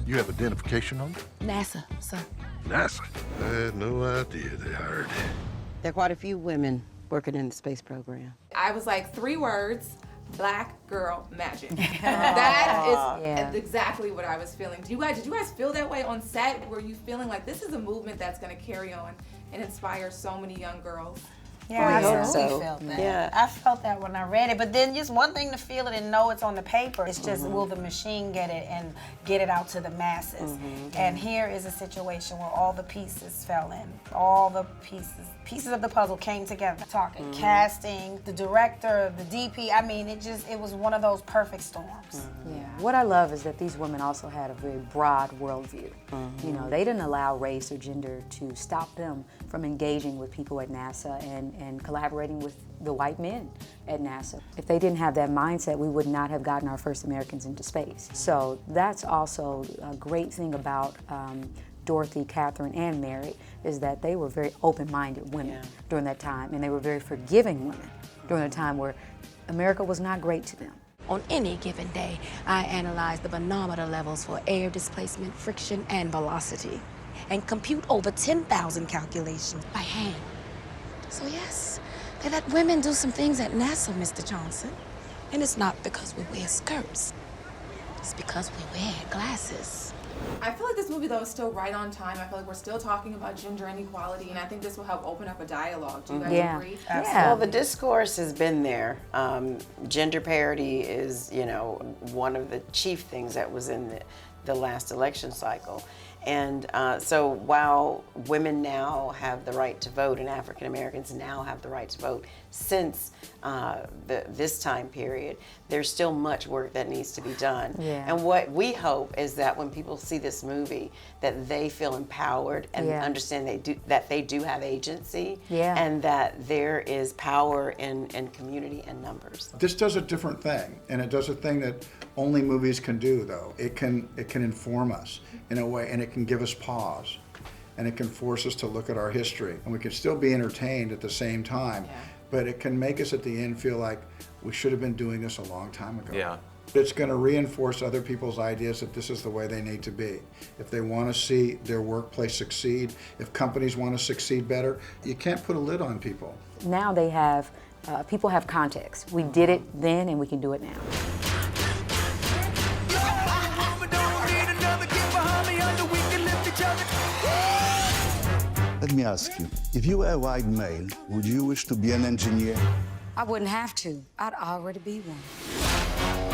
You have identification on it? NASA, sir. NASA? I had no idea they hired. There are quite a few women working in the space program. I was like, 3 words, black girl magic. That is exactly what I was feeling. Did you guys feel that way on set? Were you feeling like this is a movement that's gonna carry on and inspire so many young girls? Yeah, I absolutely so. felt that. Yeah. I felt that when I read it. But then just one thing to feel it and know it's on the paper. It's just, will the machine get it and get it out to the masses? And here is a situation where all the pieces fell in. All the pieces of the puzzle came together. Talking casting, the director, the DP. I mean, it was one of those perfect storms. Yeah. What I love is that these women also had a very broad worldview. You know, they didn't allow race or gender to stop them from engaging with people at NASA and collaborating with the white men at NASA. If they didn't have that mindset, we would not have gotten our first Americans into space. So that's also a great thing about Dorothy, Katherine, and Mary, is that they were very open-minded women during that time, and they were very forgiving women during a time where America was not great to them. On any given day, I analyze the manometer levels for air displacement, friction, and velocity, and compute over 10,000 calculations by hand. So yes, they let women do some things at NASA, Mr. Johnson. And it's not because we wear skirts. It's because we wear glasses. I feel like this movie, though, is still right on time. I feel like we're still talking about gender inequality, and I think this will help open up a dialogue. Do you guys agree? Yeah. Well, the discourse has been there. Gender parity is, one of the chief things that was in the last election cycle. And so while women now have the right to vote and African Americans now have the right to vote since this time period, there's still much work that needs to be done. Yeah. And what we hope is that when people see this movie, that they feel empowered and understand that they do have agency and that there is power in community and numbers. This does a different thing, and it does a thing that only movies can do, though. It can inform us in a way, and it can give us pause, and it can force us to look at our history, and we can still be entertained at the same time, but it can make us at the end feel like we should have been doing this a long time ago. Yeah. It's going to reinforce other people's ideas that this is the way they need to be. If they want to see their workplace succeed, if companies want to succeed better, you can't put a lid on people. Now they have, people have context. We did it then and we can do it now. Let me ask you, if you were a white male, would you wish to be an engineer? I wouldn't have to. I'd already be one.